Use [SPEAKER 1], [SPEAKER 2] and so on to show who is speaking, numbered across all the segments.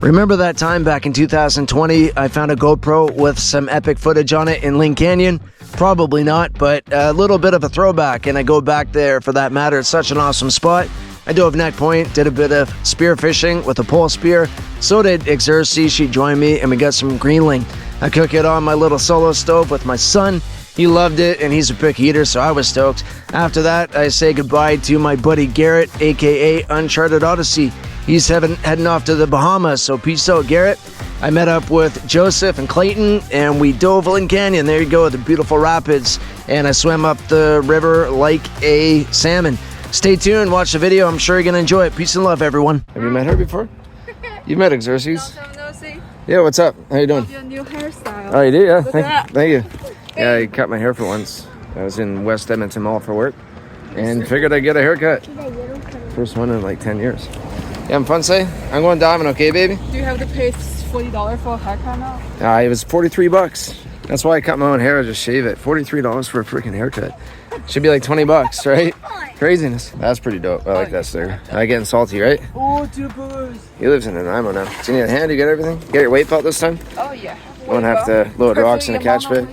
[SPEAKER 1] Remember that time back in 2020, I found a GoPro with some epic footage on it in Lynn Canyon? Probably not, but a little bit of a throwback, and I go back there for that matter. It's such an awesome spot. I dove neck point, did a bit of spearfishing with a pole spear. So did Xerxes, she joined me, and we got some greenling. I cook it on my little solo stove with my son. He loved it, and he's a picky eater, so I was stoked. After that, I say goodbye to my buddy Garret, aka Uncharted Odyssey. He's heading off to the Bahamas, so peace out, Garret. I met up with Joseph and Clayton, and we dove Lynn Canyon. There you go, the beautiful rapids, and I swam up the river like a salmon. Stay tuned, watch the video. I'm sure you're going to enjoy it. Peace and love, everyone. Have you met her before? You've met Xerxes? Yeah, what's up? How you doing?
[SPEAKER 2] Love your new hairstyle.
[SPEAKER 1] Oh, you did? Yeah, thank you. Yeah, I cut my hair for once. I was in West Edmonton Mall for work, and figured I'd get a haircut. First one in like 10 years. You having fun, say? I'm going diving, okay, baby?
[SPEAKER 2] Do you have to pay $40 for a haircut now?
[SPEAKER 1] It was 43 bucks. That's why I cut my own hair. I just shave it. $43 for a freaking haircut. Should be like 20 bucks, right? Craziness. That's pretty dope. I like that sticker. I getting salty, right?
[SPEAKER 2] Oh, dude.
[SPEAKER 1] He lives in Nanaimo now. Do you need a hand? You get everything? You get your weight belt this time?
[SPEAKER 2] Oh, yeah.
[SPEAKER 1] Won't have to load rocks in a catch pit.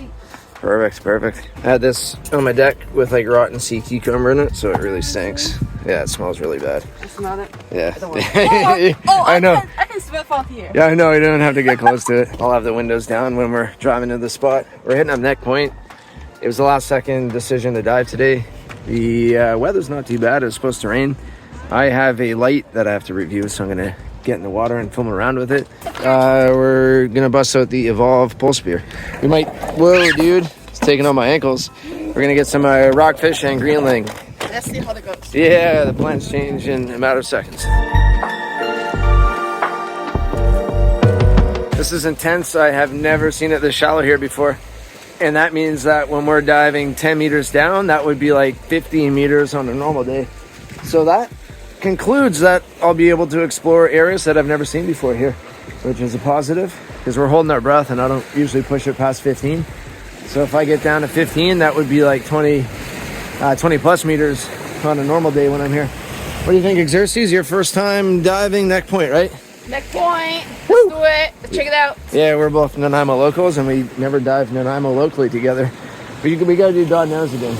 [SPEAKER 1] Perfect. I had this on my deck with like rotten sea cucumber in it, so it really stinks. Yeah, it smells really bad.
[SPEAKER 2] I smell it.
[SPEAKER 1] Yeah.
[SPEAKER 2] I know. I can smell from here.
[SPEAKER 1] Yeah, I know. You don't have to get close to it. I'll have the windows down when we're driving to the spot. We're hitting up neck point. It was the last second decision to dive today. The weather's not too bad. It was supposed to rain. I have a light that I have to review, so I'm going to get in the water and film around with it. We're going to bust out the Evolve pole spear. We might... Whoa, dude. It's taking on my ankles. We're going to get some rockfish and greenling.
[SPEAKER 2] Let's see how it goes.
[SPEAKER 1] Yeah, the plans change in a matter of seconds. This is intense. I have never seen it this shallow here before. And that means that when we're diving 10 meters down, that would be like 15 meters on a normal day. So that concludes that I'll be able to explore areas that I've never seen before here, which is a positive because we're holding our breath and I don't usually push it past 15. So if I get down to 15, that would be like 20 plus meters on a normal day when I'm here. What do you think, Xerxes? Your first time diving neck point, right?
[SPEAKER 2] Neck point. Let's do it. Let's check it out.
[SPEAKER 1] Yeah, we're both Nanaimo locals, and we never dived Nanaimo locally together. But we got to do Dardanelles again.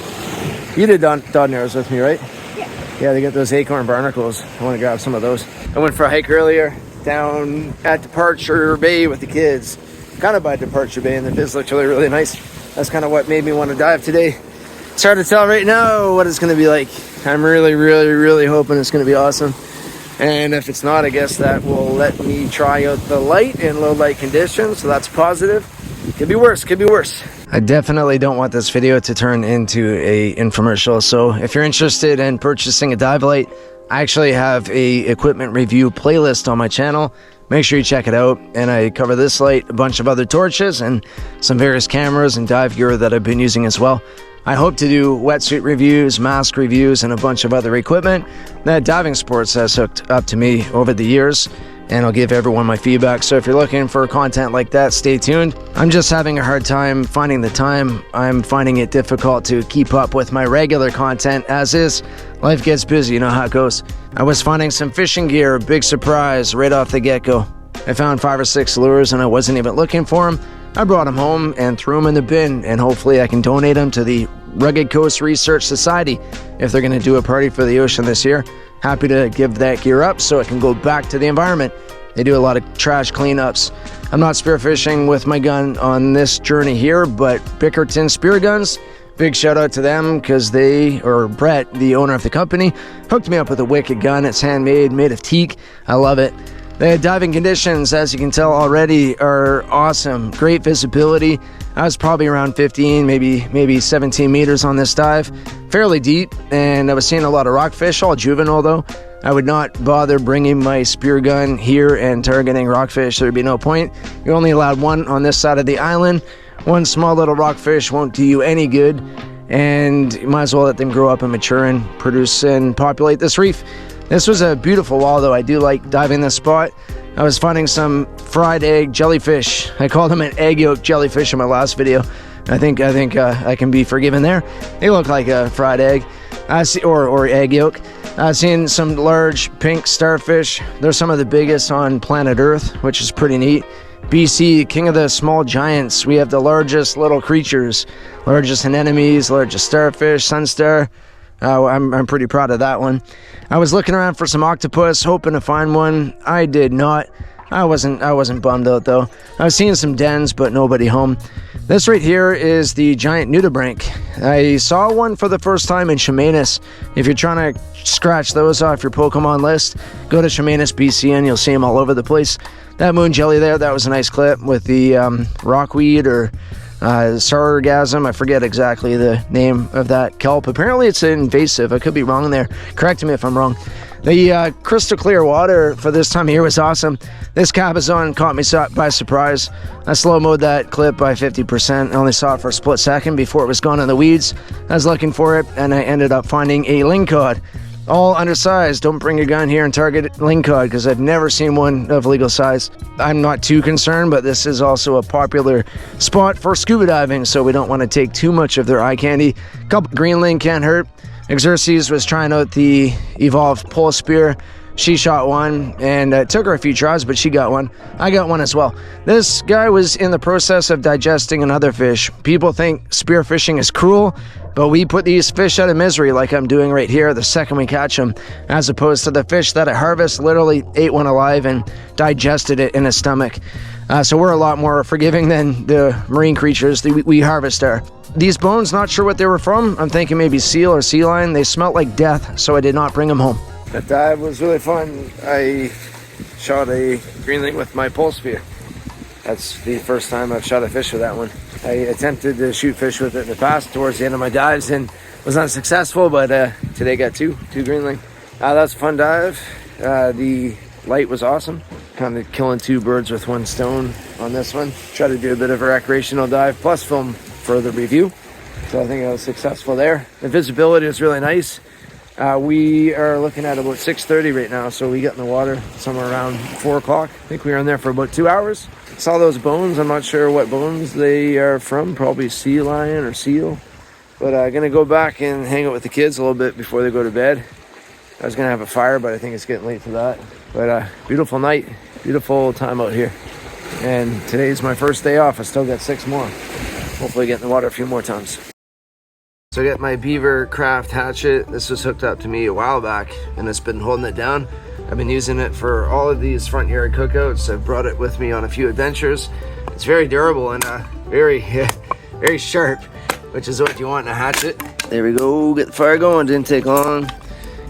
[SPEAKER 1] You did Dardanelles with me, right?
[SPEAKER 2] Yeah.
[SPEAKER 1] Yeah, they got those acorn barnacles. I want to grab some of those. I went for a hike earlier down at Departure Bay with the kids. Kind of by Departure Bay, and the viz looked really nice. That's kind of what made me want to dive today. It's hard to tell right now what it's going to be like. I'm really hoping it's going to be awesome. And if it's not, I guess that will let me try out the light in low light conditions. So that's positive. Could be worse. I definitely don't want this video to turn into a infomercial. So if you're interested in purchasing a dive light, I actually have a equipment review playlist on my channel. Make sure you check it out. And I cover this light, a bunch of other torches, and some various cameras and dive gear that I've been using as well. I hope to do wetsuit reviews, mask reviews, and a bunch of other equipment that Diving Sports has hooked up to me over the years, and I'll give everyone my feedback. So if you're looking for content like that, stay tuned. I'm just having a hard time finding the time. I'm finding it difficult to keep up with my regular content as is. Life gets busy, you know how it goes. I was finding some fishing gear, big surprise right off the get-go. I found 5 or 6 lures and I wasn't even looking for them. I brought them home and threw them in the bin, and hopefully I can donate them to the Rugged Coast Research Society if they're going to do a party for the ocean this year. Happy to give that gear up so it can go back to the environment. They do a lot of trash cleanups. I'm not spearfishing with my gun on this journey here, but Bickerton Spear Guns, big shout out to them because Brett, the owner of the company, hooked me up with a wicked gun. It's handmade, made of teak. I love it. The diving conditions, as you can tell already, are awesome. Great visibility. I was probably around 15, maybe 17 meters on this dive. Fairly deep, and I was seeing a lot of rockfish, all juvenile though. I would not bother bringing my spear gun here and targeting rockfish. There'd be no point. You're only allowed one on this side of the island. One small little rockfish won't do you any good, and you might as well let them grow up and mature and produce and populate this reef. This was a beautiful wall, though. I do like diving this spot. I was finding some fried egg jellyfish. I called them an egg yolk jellyfish in my last video. I think I can be forgiven there. They look like a fried egg. or egg yolk. Seeing some large pink starfish. They're some of the biggest on planet Earth, which is pretty neat. BC, king of the small giants. We have the largest little creatures, largest anemones, largest starfish, sunstar. I'm pretty proud of that one. I was looking around for some octopus, hoping to find one. I did not. I wasn't bummed out though. I was seeing some dens, but nobody home. This right here is the giant nudibranch. I saw one for the first time in Chemainus. If you're trying to scratch those off your Pokemon list, go to Chemainus, BC, and you'll see them all over the place. That moon jelly there, that was a nice clip with the rockweed or sargassum. I forget exactly the name of that kelp. Apparently it's invasive. I could be wrong there. Correct me if I'm wrong. The crystal clear water for this time of year was awesome. This cabezon caught me by surprise. I slow-mode that clip by 50%. I only saw it for a split second before it was gone in the weeds. I was looking for it, and I ended up finding a lingcod. All undersized. Don't bring your gun here and target lingcod, because I've never seen one of legal size. I'm not too concerned, but this is also a popular spot for scuba diving, so we don't want to take too much of their eye candy. A couple greenling can't hurt. Xerxes was trying out the evolved pole spear. She shot one, and it took her a few tries, but she got one. I got one as well. This guy was in the process of digesting another fish. People think spearfishing is cruel, but we put these fish out of misery like I'm doing right here the second we catch them, as opposed to the fish that I harvest literally ate one alive and digested it in his stomach. So we're a lot more forgiving than the marine creatures that we harvest are. These bones, not sure what they were from. I'm thinking maybe seal or sea lion. They smelt like death, so I did not bring them home. That dive was really fun. I shot a greenling with my pole spear. That's the first time I've shot a fish with that one. I attempted to shoot fish with it in the past towards the end of my dives and was unsuccessful, but today got two greenling. That's a fun dive. The light was awesome. Kind of killing two birds with one stone on this one. Try to do a bit of a recreational dive plus film for the review. So I think I was successful there. The visibility was really nice. We are looking at about 6:30 right now, so we got in the water somewhere around 4 o'clock. I think we were in there for about 2 hours. Saw those bones. I'm not sure what bones they are from, probably sea lion or seal. But I'm going to go back and hang out with the kids a little bit before they go to bed. I was going to have a fire, but I think it's getting late for that. But beautiful night, beautiful time out here. And today's my first day off. I still got 6 more. Hopefully get in the water a few more times. So I got my beaver craft hatchet. This was hooked up to me a while back, and it's been holding it down. I've been using it for all of these front yard cookouts. I've brought it with me on a few adventures. It's very durable and very, very sharp, which is what you want in a hatchet. There we go, get the fire going, didn't take long.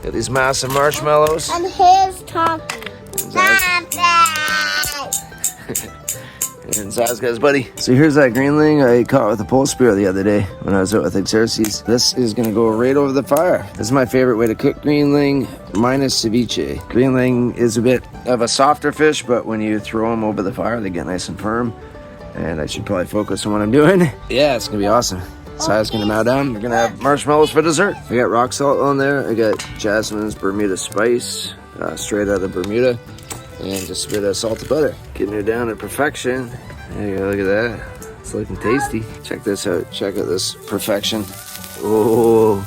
[SPEAKER 1] Got these massive marshmallows.
[SPEAKER 3] And here's talking.
[SPEAKER 1] And Zaz got his buddy. So here's that greenling I caught with a pole spear the other day when I was out with Xerxes. This is gonna go right over the fire. This is my favorite way to cook greenling, minus ceviche. Greenling is a bit of a softer fish, but when you throw them over the fire, they get nice and firm. And I should probably focus on what I'm doing. Yeah, it's gonna be awesome. Zaz's gonna mow down. We're gonna have marshmallows for dessert. I got rock salt on there. I got Jasmine's Bermuda spice, straight out of Bermuda. And just a bit of salted butter. Getting her down to perfection. There you go, look at that. It's looking tasty. Check this out. Check out this perfection. Oh,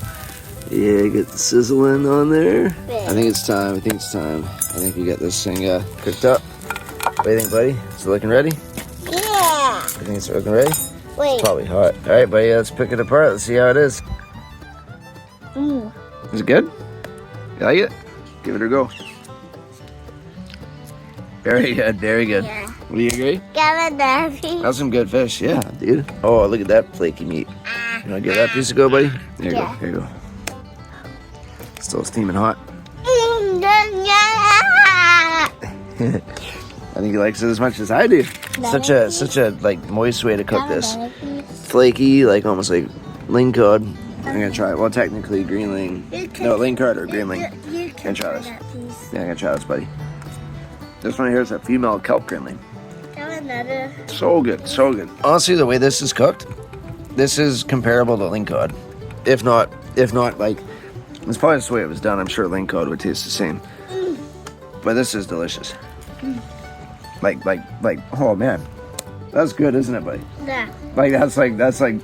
[SPEAKER 1] yeah, get the sizzling on there. I think it's time. I think we got this thing cooked up. What do you think, buddy? Is it looking ready?
[SPEAKER 3] Yeah.
[SPEAKER 1] You think it's looking ready?
[SPEAKER 3] Wait.
[SPEAKER 1] It's probably hot. All right, buddy, let's pick it apart. Let's see how it is. Is it good? You like it? Give it a go. Very good, very good.
[SPEAKER 3] Yeah.
[SPEAKER 1] Do you agree?
[SPEAKER 3] Got a nervy.
[SPEAKER 1] That's some good fish, yeah, dude. Oh, look at that flaky meat. You want to give that piece a go, buddy? There you go, here you go. Still steaming hot. I think he likes it as much as I do. Such a like moist way to cook this. Flaky, like almost like lingcod. I'm gonna try it. Well, technically greenling. No, lingcod or greenling. I'm gonna try this. Yeah, I'm gonna try this, buddy. This one here is a female kelp greenling. So good, so good. Honestly, the way this is cooked, this is comparable to lingcod. If not, like, it's probably just the way it was done. I'm sure lingcod would taste the same. But this is delicious. Like, oh man, that's good, isn't it, buddy?
[SPEAKER 3] Yeah.
[SPEAKER 1] Like that's like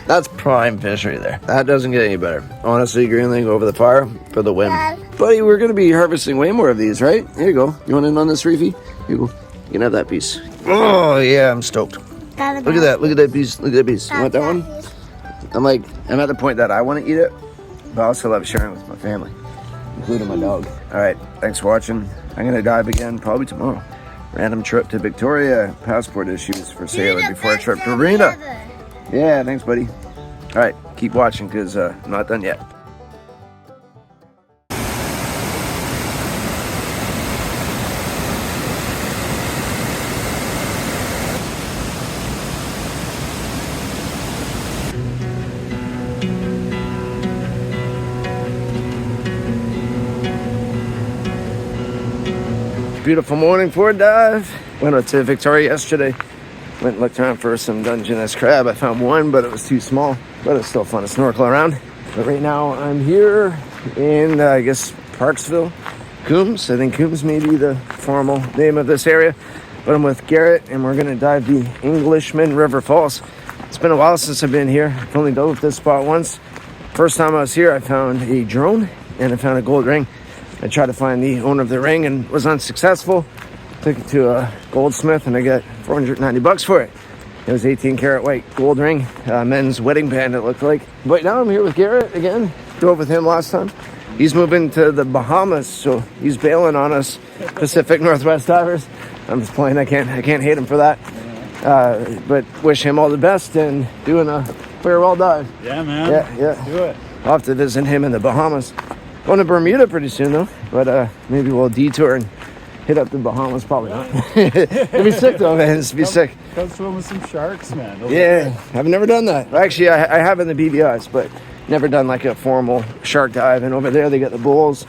[SPEAKER 1] That's prime fish right there. That doesn't get any better. Honestly, greenling over the fire for the win. Buddy, we're going to be harvesting way more of these, right? Here you go. You want in on this, Reefy? Here you go. You can have that piece. Oh, yeah, I'm stoked. Look at that. Look at that piece. Look at that piece. You want that one? I'm at the point that I want to eat it, but I also love sharing with my family, including my dog. All right, thanks for watching. I'm going to dive again probably tomorrow. Random trip to Victoria. Passport issues for sailor before a trip to Arena. Yeah, thanks, buddy. All right, keep watching because I'm not done yet. Beautiful morning for a dive. Went out to Victoria yesterday. Went and looked around for some Dungeness crab. I found one, but it was too small. But it's still fun to snorkel around. But right now I'm here in, I guess, Parksville, Coombs. I think Coombs may be the formal name of this area. But I'm with Garret, and we're going to dive the Englishman River Falls. It's been a while since I've been here. I've only dove this spot once. First time I was here, I found a drone, and I found a gold ring. I tried to find the owner of the ring and was unsuccessful. Took it to a goldsmith and I got $490 for it. It was 18 karat white gold ring, men's wedding band it looked like. But now I'm here with Garret again. Drove with him last time. He's moving to the Bahamas, so he's bailing on us Pacific Northwest divers. I'm just playing. I can't hate him for that. But wish him all the best and doing a farewell dive.
[SPEAKER 4] Yeah, man.
[SPEAKER 1] Yeah.
[SPEAKER 4] Let's do it.
[SPEAKER 1] I'll have to visit him in the Bahamas. Going to Bermuda pretty soon though, but maybe we'll detour and hit up the Bahamas. Probably not. It'd be sick though, man. It'd be sick.
[SPEAKER 4] Come swim with some sharks, man.
[SPEAKER 1] Yeah, I've never done that. Actually, I have in the BVIs, but never done like a formal shark dive. And over there they got the bulls,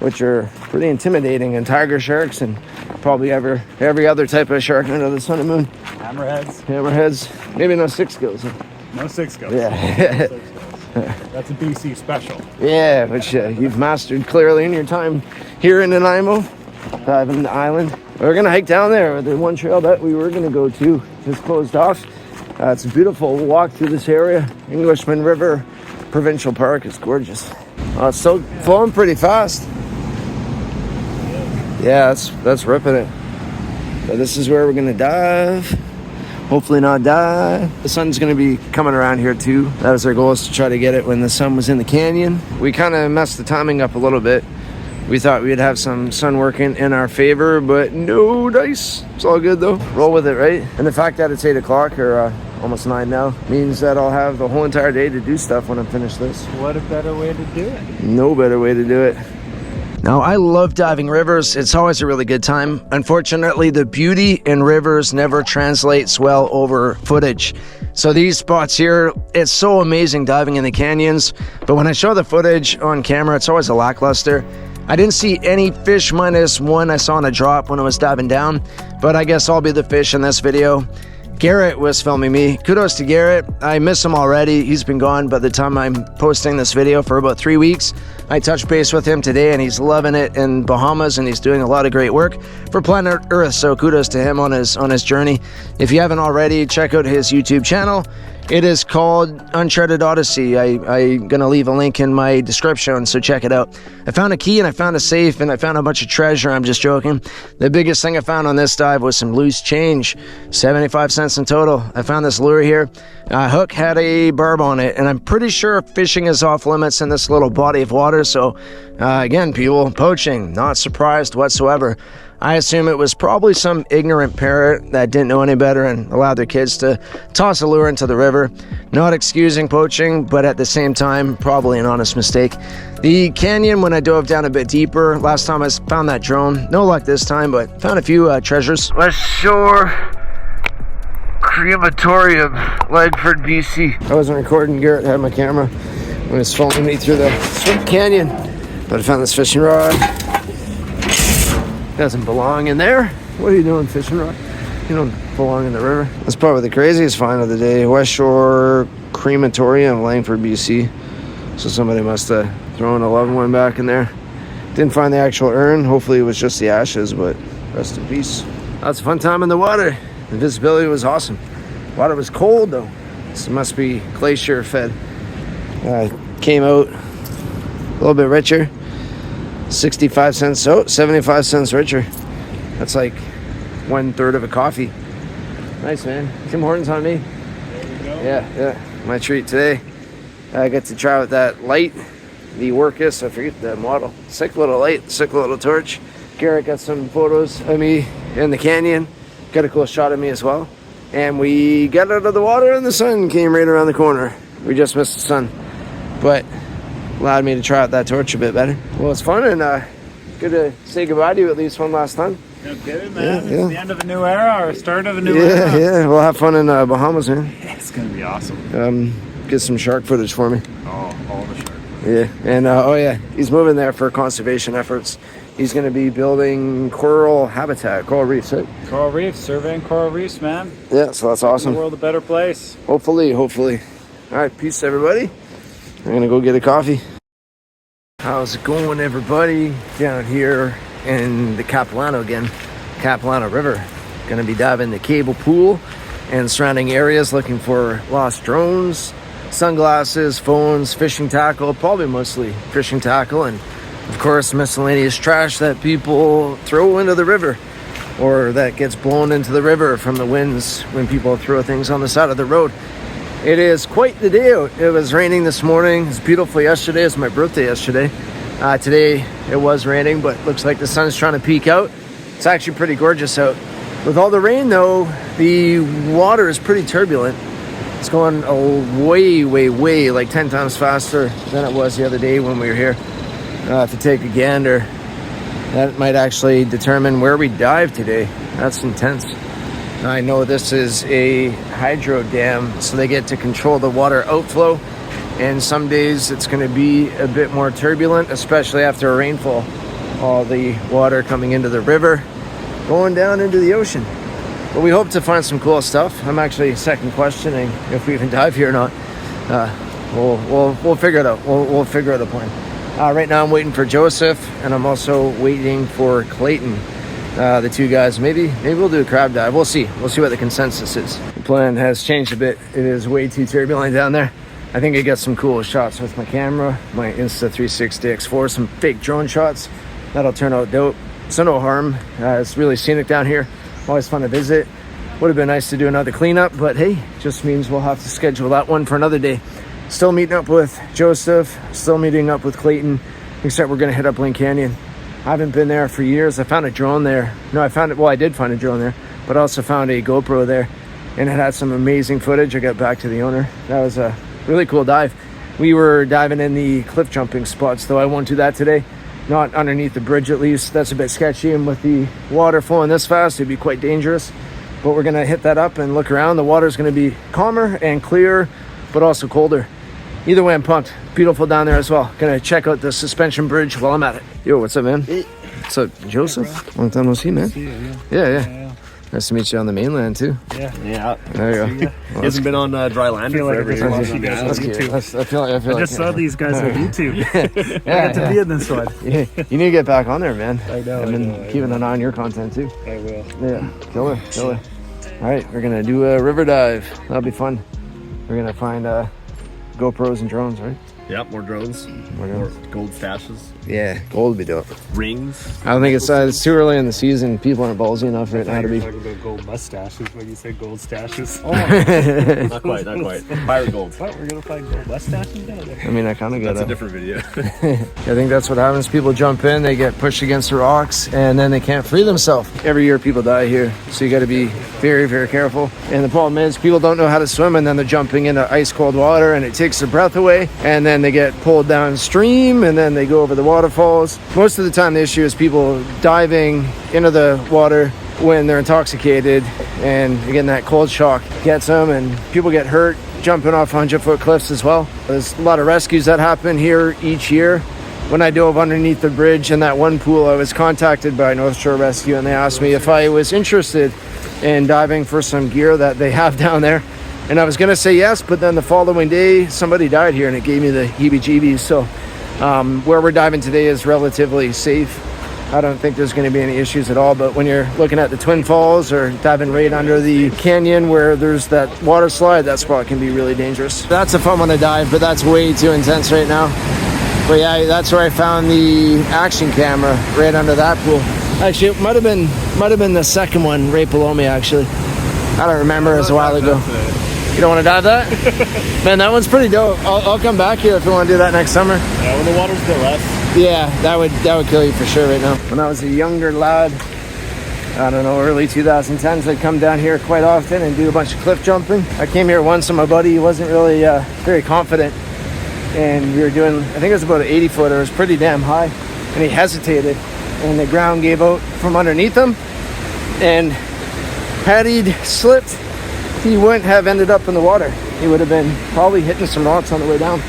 [SPEAKER 1] which are pretty intimidating, and tiger sharks, and probably every other type of shark under the sun and moon. Hammerheads. Maybe no six gills.
[SPEAKER 4] No six gills.
[SPEAKER 1] Yeah.
[SPEAKER 4] That's a BC special.
[SPEAKER 1] Yeah, which you've mastered clearly in your time here in Nanaimo, diving the island. We're going to hike down there. The one trail that we were going to go to just closed off. It's a beautiful walk through this area. Englishman River Provincial Park is gorgeous. It's still flowing pretty fast. Yeah, that's ripping it. So this is where we're going to dive. Hopefully not die. The sun's going to be coming around here too. That was our goal, is to try to get it when the sun was in the canyon. We kind of messed the timing up a little bit. We thought we'd have some sun working in our favor, but no dice. It's all good though. Roll with it, right? And the fact that it's 8 o'clock or almost 9 now means that I'll have the whole entire day to do stuff when I'm finished this.
[SPEAKER 4] What a better way to do it.
[SPEAKER 1] No better way to do it. Now, I love diving rivers. It's always a really good time. Unfortunately, the beauty in rivers never translates well over footage. So these spots here, it's so amazing diving in the canyons, but when I show the footage on camera, it's always a lackluster. I didn't see any fish minus one I saw on a drop when I was diving down, but I guess I'll be the fish in this video. Garret was filming me. Kudos to Garret. I miss him already. He's been gone by the time I'm posting this video for about 3 weeks. I touched base with him today and he's loving it in Bahamas and he's doing a lot of great work for planet Earth. So kudos to him on his journey. If you haven't already, check out his YouTube channel. It is called Uncharted Odyssey. I'm gonna leave a link in my description, so check it out. I found a key and I found a safe and I found a bunch of treasure. I'm just joking. The biggest thing I found on this dive was some loose change, 75 cents in total. I found this lure here. Hook had a barb on it, and I'm pretty sure fishing is off limits in this little body of water. So again, people, poaching, not surprised whatsoever. I assume it was probably some ignorant parent that didn't know any better and allowed their kids to toss a lure into the river. Not excusing poaching, but at the same time, probably an honest mistake. The canyon, when I dove down a bit deeper, last time I found that drone. No luck this time, but found a few treasures. West Shore Crematorium, Ledford, BC. I wasn't recording. Garret had my camera when he was following me through the Swamp Canyon, but I found this fishing rod. Doesn't belong in there. What are you doing, fishing rod? You don't belong in the river. That's probably the craziest find of the day. West Shore Crematorium, Langford, BC. So somebody must have thrown a loved one back in there. Didn't find the actual urn. Hopefully it was just the ashes, but rest in peace. That's a fun time in the water. The visibility was awesome. Water was cold though. This must be glacier fed. Came out a little bit richer. 65 cents, 75 cents richer. That's like 1/3 of a coffee. Nice, man. Tim Hortons on me.
[SPEAKER 4] There we go.
[SPEAKER 1] Yeah, my treat today. I get to try out that light, the Wurkkos, I forget the model. Sick little light, sick little torch. Garret got some photos of me in the canyon. Got a cool shot of me as well. And we got out of the water and the sun came right around the corner. We just missed the sun, but allowed me to try out that torch a bit better. Well, it's fun, and good to say goodbye to you at least one last time.
[SPEAKER 4] No kidding, man.
[SPEAKER 1] Yeah.
[SPEAKER 4] It's the end of a new era or start of a new era.
[SPEAKER 1] Yeah, we'll have fun in Bahamas, man.
[SPEAKER 4] It's gonna be awesome.
[SPEAKER 1] Get some shark footage for me.
[SPEAKER 4] Oh, all the shark.
[SPEAKER 1] Yeah, and he's moving there for conservation efforts. He's going to be building coral habitat, coral reefs, right?
[SPEAKER 4] Coral reefs, surveying coral reefs, man.
[SPEAKER 1] Yeah, so that's
[SPEAKER 4] Making
[SPEAKER 1] awesome.
[SPEAKER 4] the world a better place.
[SPEAKER 1] Hopefully. All right, peace, everybody. I'm going to go get a coffee. How's it going, everybody? Down here in the Capilano again, Capilano River. Going to be diving the cable pool and surrounding areas looking for lost drones, sunglasses, phones, fishing tackle, probably mostly fishing tackle, and of course miscellaneous trash that people throw into the river or that gets blown into the river from the winds when people throw things on the side of the road. It is quite the day out. It was raining this morning. It was beautiful yesterday. It was my birthday yesterday. Today it was raining, but looks like the sun's trying to peek out. It's actually pretty gorgeous out. With all the rain though, the water is pretty turbulent. It's going way, like 10 times faster than it was the other day when we were here. If you take a gander, that might actually determine where we dive today. That's intense. I know this is a hydro dam, so they get to control the water outflow. And some days it's going to be a bit more turbulent, especially after a rainfall. All the water coming into the river, going down into the ocean. But we hope to find some cool stuff. I'm actually second questioning if we even dive here or not. We'll figure it out. We'll figure out a plan. Right now I'm waiting for Joseph, and I'm also waiting for Clayton. The two guys. Maybe we'll do a crab dive. We'll see what the consensus is. The plan has changed a bit. It is way too turbulent down there. I think I got some cool shots with my camera, my Insta360 X4, some fake drone shots. That'll turn out dope. So no harm. It's really scenic down here. Always fun to visit. Would have been nice to do another cleanup, but hey, just means we'll have to schedule that one for another day. Still meeting up with Joseph, still meeting up with Clayton, except we're gonna hit up Lynn Canyon. I haven't been there for years. I found a drone there. No, I did find a drone there, but I also found a GoPro there, and it had some amazing footage. I got back to the owner. That was a really cool dive. We were diving in the cliff jumping spots, though I won't do that today. Not underneath the bridge, at least. That's a bit sketchy, and with the water flowing this fast, it'd be quite dangerous. But we're gonna hit that up and look around. The water's gonna be calmer and clearer, but also colder. Either way, I'm pumped. Beautiful down there as well. Gonna check out the suspension bridge while I'm at it. Yo, what's up, man?
[SPEAKER 5] Hey.
[SPEAKER 1] What's up, Joseph? Long time no see, man. Yeah. Nice to meet you on the mainland too.
[SPEAKER 5] Yeah.
[SPEAKER 1] There you go.
[SPEAKER 5] He hasn't been on dry land
[SPEAKER 4] I feel like
[SPEAKER 5] forever.
[SPEAKER 4] I just watched you guys on
[SPEAKER 1] That's cute.
[SPEAKER 4] YouTube.
[SPEAKER 1] I feel
[SPEAKER 4] I just saw these guys on YouTube. I got to be in this one.
[SPEAKER 1] Yeah, you need to get back on there, man.
[SPEAKER 4] I know,
[SPEAKER 1] I've been
[SPEAKER 4] I know.
[SPEAKER 1] keeping an eye on your content too.
[SPEAKER 4] I will.
[SPEAKER 1] Yeah, killer. All right, we're gonna do a river dive. That'll be fun. We're gonna find GoPros and drones, right?
[SPEAKER 5] Yep, more drones. More gold stashes.
[SPEAKER 1] Yeah, gold would be dope.
[SPEAKER 5] Rings.
[SPEAKER 1] I don't think it's too early in the season. People aren't ballsy enough right now to be.
[SPEAKER 4] talking about gold mustaches when you said gold stashes.
[SPEAKER 5] Not quite. Pirate gold.
[SPEAKER 4] What? We're going to find gold mustaches down there?
[SPEAKER 1] I mean, I kind of get
[SPEAKER 5] That's a
[SPEAKER 1] it.
[SPEAKER 5] different video.
[SPEAKER 1] I think that's what happens. People jump in, they get pushed against the rocks, and then they can't free themselves. Every year people die here, so you got to be very, very careful. And the problem is people don't know how to swim, and then they're jumping into ice cold water, and it takes their breath away, and then they get pulled downstream, and then they go over the waterfalls. Most of the time the issue is people diving into the water when they're intoxicated, and again that cold shock gets them, and people get hurt jumping off 100-foot cliffs as well. There's a lot of rescues that happen here each year. When I dove underneath the bridge in that one pool, I was contacted by North Shore Rescue, and they asked me if I was interested in diving for some gear that they have down there. And I was going to say yes, but then the following day, somebody died here, and it gave me the heebie-jeebies. So where we're diving today is relatively safe. I don't think there's going to be any issues at all. But when you're looking at the Twin Falls or diving right under the canyon where there's that water slide, that spot can be really dangerous. That's a fun one to dive, but that's way too intense right now. But yeah, that's where I found the action camera, right under that pool. Actually, it might have been the second one right below me, actually. I don't remember, it was a while ago. You don't want to dive that? Man, that one's pretty dope. I'll come back here if you want to do that next summer.
[SPEAKER 5] Yeah, when the water's a bit less.
[SPEAKER 1] Yeah, that would kill you for sure right now. When I was a younger lad, I don't know, early 2010s, I'd come down here quite often and do a bunch of cliff jumping. I came here once and my buddy wasn't really very confident. And we were doing, I think it was about an 80 footer. It was pretty damn high. And he hesitated and the ground gave out from underneath him. And had he slipped, he wouldn't have ended up in the water. He would have been probably hitting some rocks on the way down.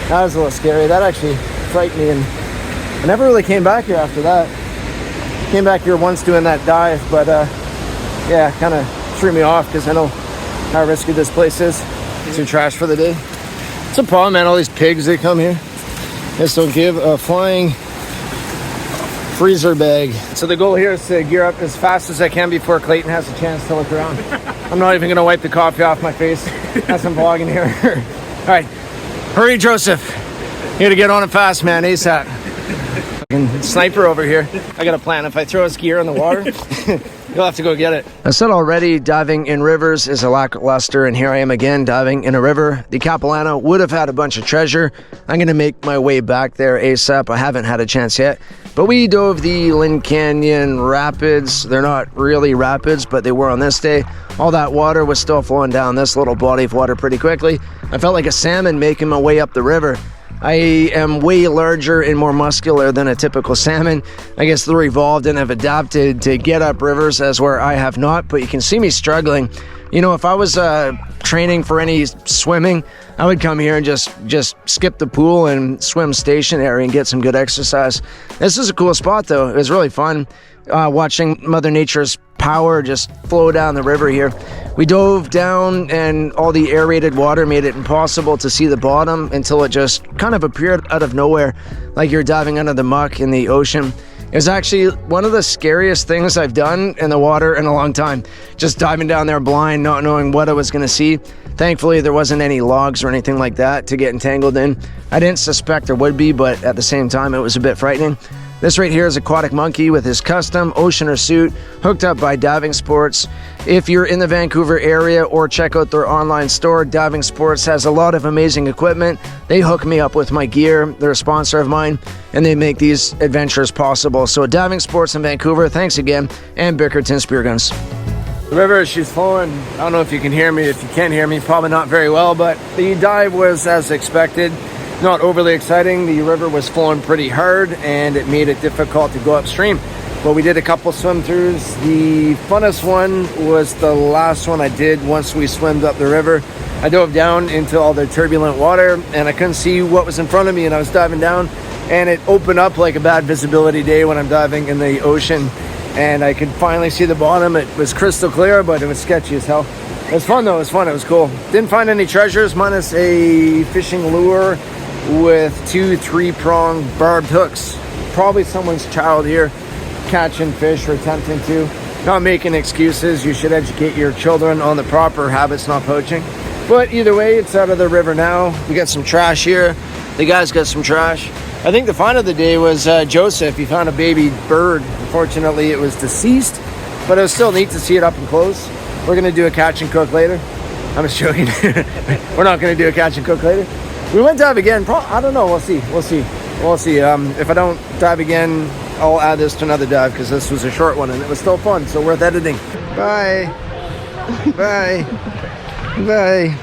[SPEAKER 1] That was a little scary. That actually frightened me, and I never really came back here after that. Came back here once doing that dive, but yeah, kind of threw me off because I know how risky this place is. Some trash for the day. It's a problem, man. All these pigs, they come here. This will give a flying freezer bag. So the goal here is to gear up as fast as I can before Clayton has a chance to look around. I'm not even gonna wipe the coffee off my face as I'm vlogging here. All right, hurry, Joseph. You gotta get on it fast, man, ASAP. Fucking sniper over here. I got a plan. If I throw a skier in the water, you'll have to go get it. I said already, diving in rivers is a lackluster, and here I am again diving in a river. The Capilano would have had a bunch of treasure. I'm gonna make my way back there ASAP. I haven't had a chance yet. But we dove the Lynn Canyon Rapids. They're not really rapids, but they were on this day. All that water was still flowing down this little body of water pretty quickly. I felt like a salmon making my way up the river. I am way larger and more muscular than a typical salmon. I guess they're evolved and have adapted to get up rivers as where I have not, but you can see me struggling. You know, if I was training for any swimming, I would come here and just skip the pool and swim stationary and get some good exercise. This is a cool spot though. It was really fun watching Mother Nature's power just flow down the river here. We dove down and all the aerated water made it impossible to see the bottom until it just kind of appeared out of nowhere, like you're diving under the muck in the ocean. It was actually one of the scariest things I've done in the water in a long time. Just diving down there blind, not knowing what I was going to see. Thankfully, there wasn't any logs or anything like that to get entangled in. I didn't suspect there would be, but at the same time, it was a bit frightening. This right here is Aquatic Monkey with his custom Oceaner suit, hooked up by Diving Sports. If you're in the Vancouver area or check out their online store, Diving Sports has a lot of amazing equipment. They hook me up with my gear. They're a sponsor of mine, and they make these adventures possible. So Diving Sports in Vancouver, thanks again, and Bickerton Spear Guns. The river, she's flowing. I don't know if you can hear me. If you can hear me, probably not very well, but the dive was as expected. Not overly exciting. The river was flowing pretty hard and it made it difficult to go upstream. But we did a couple swim throughs. The funnest one was the last one I did once we swam up the river. I dove down into all the turbulent water and I couldn't see what was in front of me, and I was diving down and it opened up like a bad visibility day when I'm diving in the ocean, and I could finally see the bottom. It was crystal clear, but it was sketchy as hell. It was fun though. It was fun. It was cool. Didn't find any treasures minus a fishing lure with 2 3-pronged barbed hooks. Probably someone's child here catching fish or attempting to. Not making excuses. You should educate your children on the proper habits, not poaching. But either way, it's out of the river now. We got some trash here. The guys got some trash. I think the find of the day was Joseph. He found a baby bird. Unfortunately, it was deceased, but it was still neat to see it up and close. We're gonna do a catch and cook later. I'm just joking. We're not gonna do a catch and cook later. We went dive again. I don't know. We'll see. If I don't dive again, I'll add this to another dive because this was a short one and it was still fun, so worth editing. Bye. Bye. Bye.